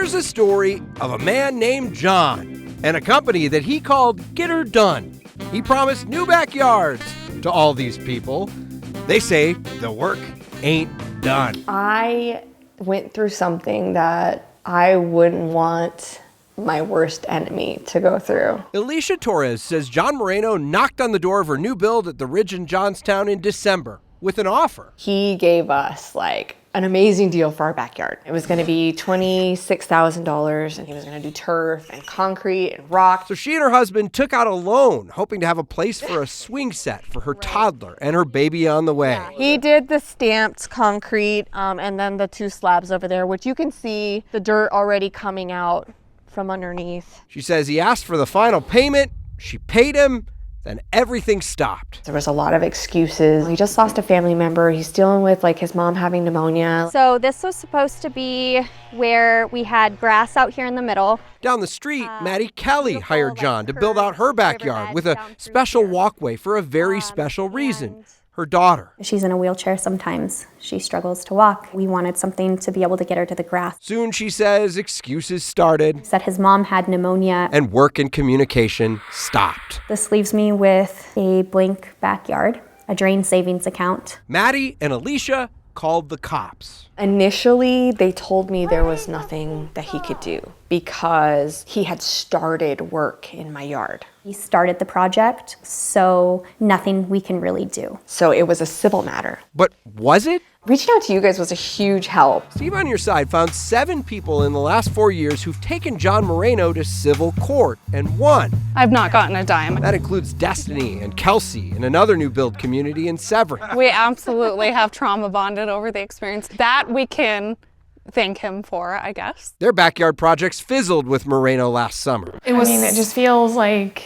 Here's a story of a man named John and a company that he called Get Her Done. He promised new backyards to all these people. They say the work ain't done. I went through something that I wouldn't want my worst enemy to go through. Alicia Torres says John Moreno knocked on the door of her new build at the Ridge in Johnstown in December with an offer. He gave us an amazing deal for our backyard. It was gonna be $26,000 and he was gonna do turf and concrete and rock. So she and her husband took out a loan, hoping to have a place for a swing set for her toddler and her baby on the way. Yeah, he did the stamped concrete and then the 2 slabs over there, which you can see the dirt already coming out from underneath. She says he asked for the final payment, she paid him, then everything stopped. There was a lot of excuses. He just lost a family member. He's dealing with his mom having pneumonia. So this was supposed to be where we had grass out here in the middle. Down the street, Maddie Kelly hired John to build out her backyard with a special walkway for a very special reason. Her daughter. She's in a wheelchair sometimes. She struggles to walk. We wanted something to be able to get her to the grass. Soon, she says, excuses started. He said his mom had pneumonia. And work and communication stopped. This leaves me with a blank backyard, a drain savings account. Maddie and Alicia called the cops. Initially, they told me there was nothing that he could do because he had started work in my yard. He started the project, so nothing we can really do. So it was a civil matter. But was it? Reaching out to you guys was a huge help. Steve on Your Side found 7 people in the last 4 years who've taken John Moreno to civil court and won. I've not gotten a dime. That includes Destiny and Kelsey and another new build community in Severn. We absolutely have trauma bonded over the experience. That we can thank him for, I guess. Their backyard projects fizzled with Moreno last summer. It just feels like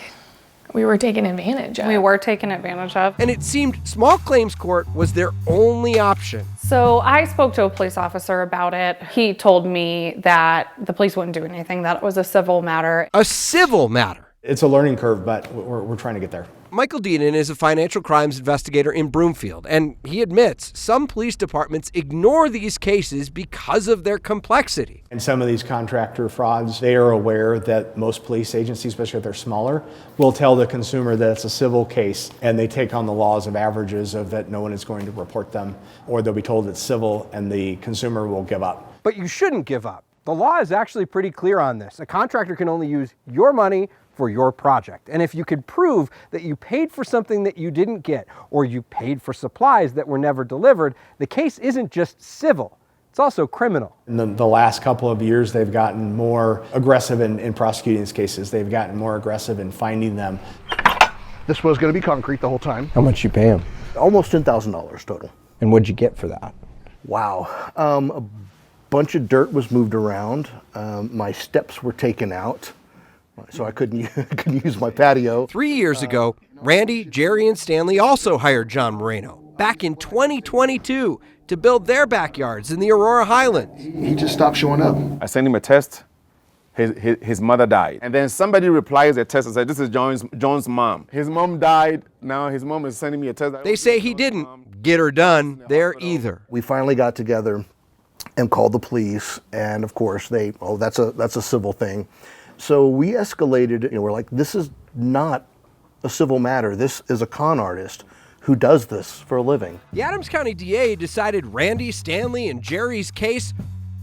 we were taken advantage of. We were taken advantage of. And it seemed small claims court was their only option. So I spoke to a police officer about it. He told me that the police wouldn't do anything, that it was a civil matter. A civil matter. It's a learning curve, but we're trying to get there. Michael Deenan is a financial crimes investigator in Broomfield, and he admits some police departments ignore these cases because of their complexity. And some of these contractor frauds, they are aware that most police agencies, especially if they're smaller, will tell the consumer that it's a civil case, and they take on the laws of averages of that no one is going to report them, or they'll be told it's civil and the consumer will give up. But you shouldn't give up. The law is actually pretty clear on this. A contractor can only use your money for your project. And if you could prove that you paid for something that you didn't get, or you paid for supplies that were never delivered, the case isn't just civil, it's also criminal. In the last couple of years, they've gotten more aggressive in prosecuting these cases. They've gotten more aggressive in finding them. This was going to be concrete the whole time. How much you pay him? Almost $10,000 total. And what'd you get for that? Wow. A bunch of dirt was moved around. My steps were taken out, so I couldn't use my patio. 3 years ago, Randy, Jerry, and Stanley also hired John Moreno back in 2022 to build their backyards in the Aurora Highlands. He just stopped showing up. I sent him a text. His mother died. And then somebody replies a text and said, this is John's mom. His mom died. Now his mom is sending me a text. They say he didn't get her done there either. We finally got together and called the police, and of course that's a civil thing. So we escalated, we're like, this is not a civil matter. This is a con artist who does this for a living. The Adams County DA decided Randy, Stanley, and Jerry's case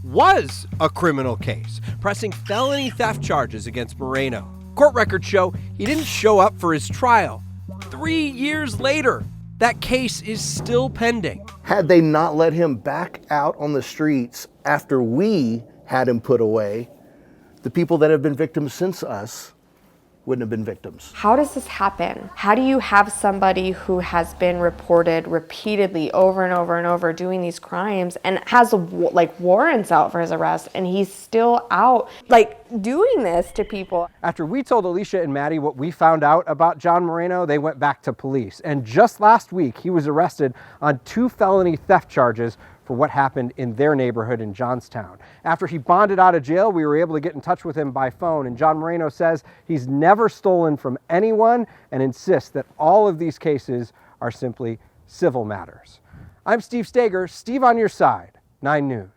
was a criminal case, pressing felony theft charges against Moreno. Court records show he didn't show up for his trial. 3 years later, that case is still pending. Had they not let him back out on the streets after we had him put away, the people that have been victims since us wouldn't have been victims. How does this happen? How do you have somebody who has been reported repeatedly over and over and over doing these crimes and has warrants out for his arrest, and he's still out doing this to people? After we told Alicia and Maddie what we found out about John Moreno, they went back to police. And just last week, he was arrested on 2 felony theft charges for what happened in their neighborhood in Johnstown. After he bonded out of jail, we were able to get in touch with him by phone, and John Moreno says he's never stolen from anyone and insists that all of these cases are simply civil matters. I'm Steve Stager, Steve on Your Side, 9 News.